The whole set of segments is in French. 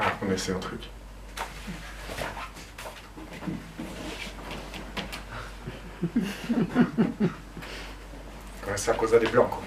Ah, on essaie un truc. C'est à cause des blancs, quoi.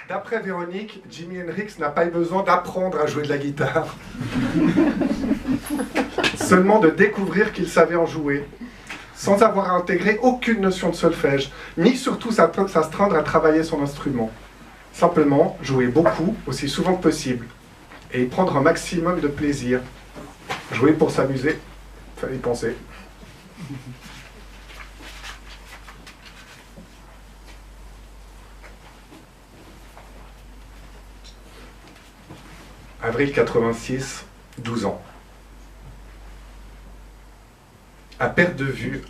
D'après Véronique, Jimi Hendrix n'a pas eu besoin d'apprendre à jouer de la guitare. Seulement de découvrir qu'il savait en jouer, sans avoir intégré aucune notion de solfège, ni surtout s'astreindre à travailler son instrument. Simplement jouer beaucoup, aussi souvent que possible, et y prendre un maximum de plaisir. Jouer pour s'amuser, fallait y penser. Avril 86, 12 ans. À perte de vue,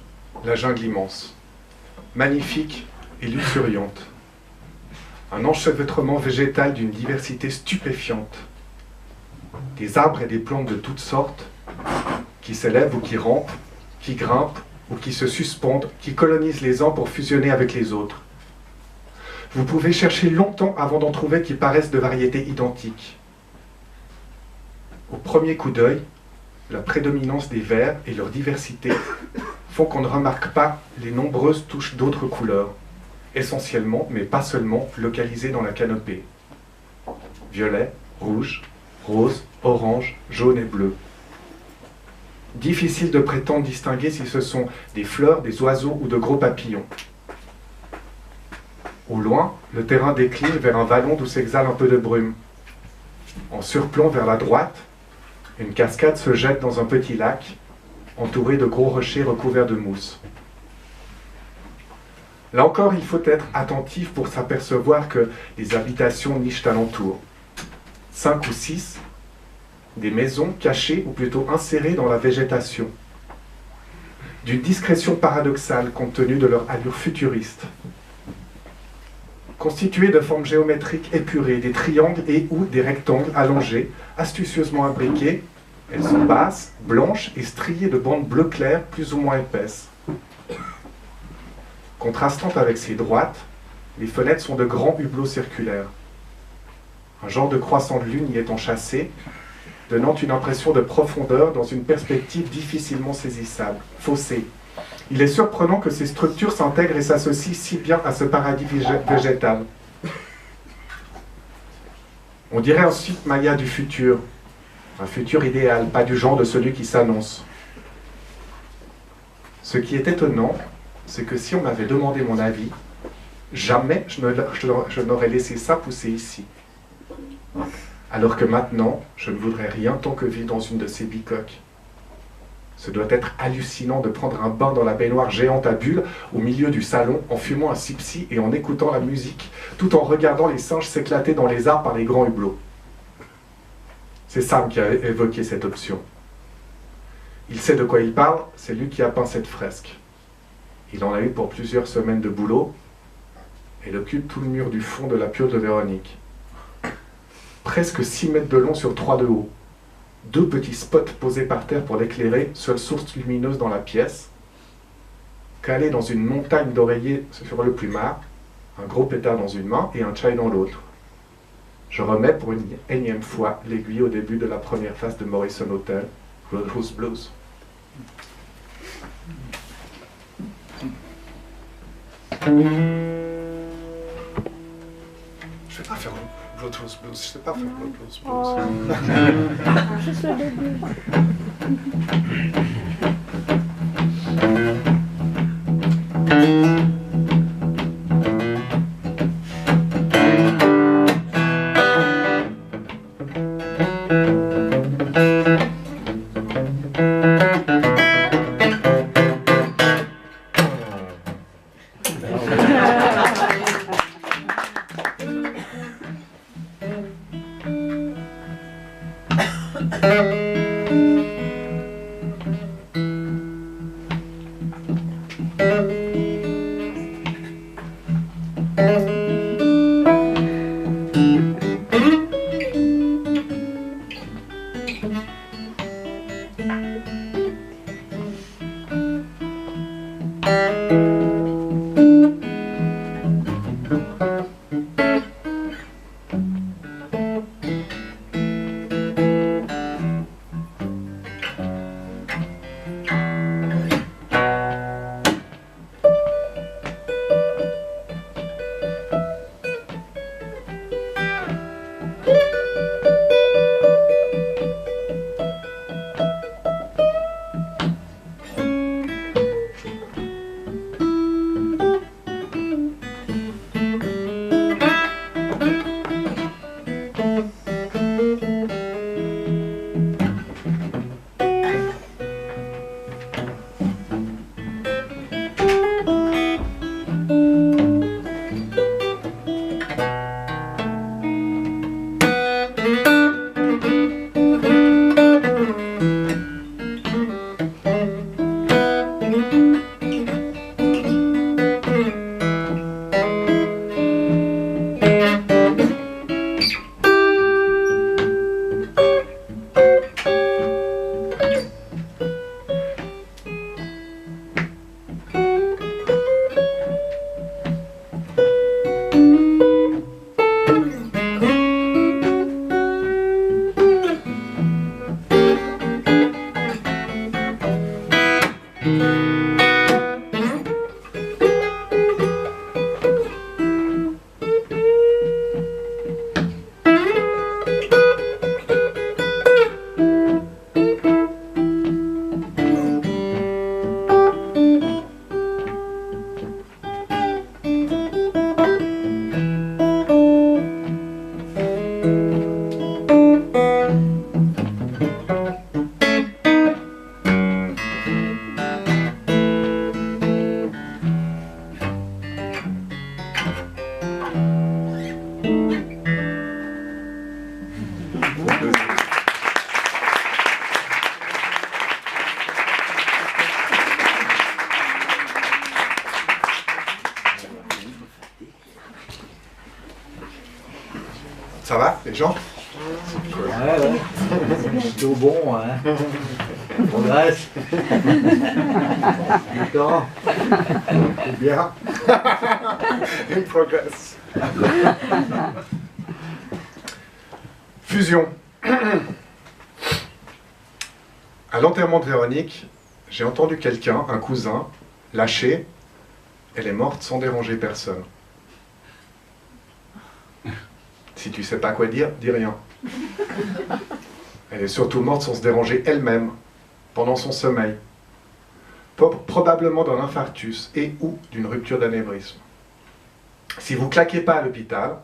la jungle immense, magnifique et luxuriante. Un enchevêtrement végétal d'une diversité stupéfiante. Des arbres et des plantes de toutes sortes, qui s'élèvent ou qui rampent, qui grimpent ou qui se suspendent, qui colonisent les uns pour fusionner avec les autres. Vous pouvez chercher longtemps avant d'en trouver qui paraissent de variétés identiques. Au premier coup d'œil, la prédominance des verts et leur diversité font qu'on ne remarque pas les nombreuses touches d'autres couleurs, essentiellement, mais pas seulement, localisées dans la canopée. Violet, rouge, rose, orange, jaune et bleu. Difficile de prétendre distinguer si ce sont des fleurs, des oiseaux ou de gros papillons. Au loin, le terrain décline vers un vallon d'où s'exhale un peu de brume. En surplomb vers la droite, une cascade se jette dans un petit lac, entouré de gros rochers recouverts de mousse. Là encore, il faut être attentif pour s'apercevoir que les habitations nichent alentour. 5 ou 6, des maisons cachées ou plutôt insérées dans la végétation. D'une discrétion paradoxale compte tenu de leur allure futuriste. Constituées de formes géométriques épurées, des triangles et ou des rectangles allongés, astucieusement imbriqués, elles sont basses, blanches et striées de bandes bleu clair plus ou moins épaisses. Contrastant avec ces droites, les fenêtres sont de grands hublots circulaires. Un genre de croissant de lune y est enchâssé, donnant une impression de profondeur dans une perspective difficilement saisissable, faussée. Il est surprenant que ces structures s'intègrent et s'associent si bien à ce paradis végétal. On dirait ensuite Maya du futur, un futur idéal, pas du genre de celui qui s'annonce. Ce qui est étonnant, c'est que si on m'avait demandé mon avis, jamais je n'aurais laissé ça pousser ici. Alors que maintenant, je ne voudrais rien tant que vivre dans une de ces bicoques. Ce doit être hallucinant de prendre un bain dans la baignoire géante à bulles au milieu du salon en fumant un cipci et en écoutant la musique, tout en regardant les singes s'éclater dans les arbres par les grands hublots. C'est Sam qui a évoqué cette option. Il sait de quoi il parle, c'est lui qui a peint cette fresque. Il en a eu pour plusieurs semaines de boulot. Elle occupe tout le mur du fond de la piole de Véronique. Presque 6 mètres de long sur 3 de haut. 2 petits spots posés par terre pour l'éclairer, seule source lumineuse dans la pièce. Calé dans une montagne d'oreillers sur le plumard, un gros pétard dans une main et un chai dans l'autre. Je remets pour une énième fois l'aiguille au début de la première phase de Morrison Hotel, Roadhouse Blues. Je vais pas faire Roadhouse Blues, je sais pas faire Roadhouse Blues. Juste le début. Ça va, les gens? Ouais. Tout bon, hein. On progresse. D'accord. C'est bien. In progress. Fusion. À l'enterrement de Véronique, j'ai entendu quelqu'un, un cousin, lâcher. Elle est morte sans déranger personne. Si tu sais pas quoi dire, dis rien. Elle est surtout morte sans se déranger elle-même, pendant son sommeil. Probablement d'un infarctus et ou d'une rupture d'anévrisme. Si vous claquez pas à l'hôpital,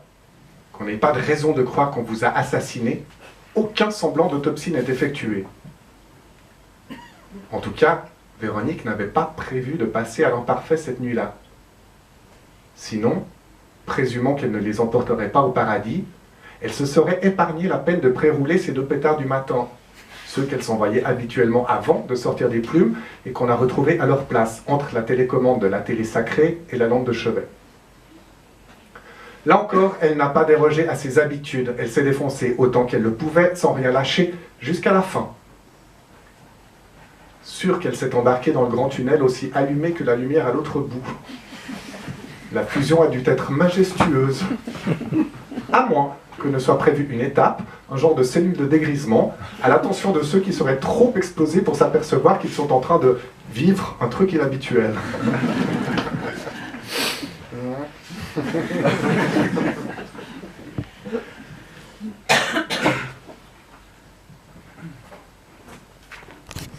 qu'on n'ait pas de raison de croire qu'on vous a assassiné, aucun semblant d'autopsie n'est effectué. En tout cas, Véronique n'avait pas prévu de passer à l'imparfait cette nuit-là. Sinon, présumant qu'elle ne les emporterait pas au paradis, elle se serait épargnée la peine de prérouler ses 2 pétards du matin, ceux qu'elle s'envoyait habituellement avant de sortir des plumes et qu'on a retrouvés à leur place, entre la télécommande de la télé sacrée et la lampe de chevet. Là encore, elle n'a pas dérogé à ses habitudes, elle s'est défoncée autant qu'elle le pouvait, sans rien lâcher, jusqu'à la fin. Sûre qu'elle s'est embarquée dans le grand tunnel aussi allumé que la lumière à l'autre bout. La fusion a dû être majestueuse. à moins que ne soit prévue une étape, un genre de cellule de dégrisement, à l'attention de ceux qui seraient trop exposés pour s'apercevoir qu'ils sont en train de vivre un truc inhabituel.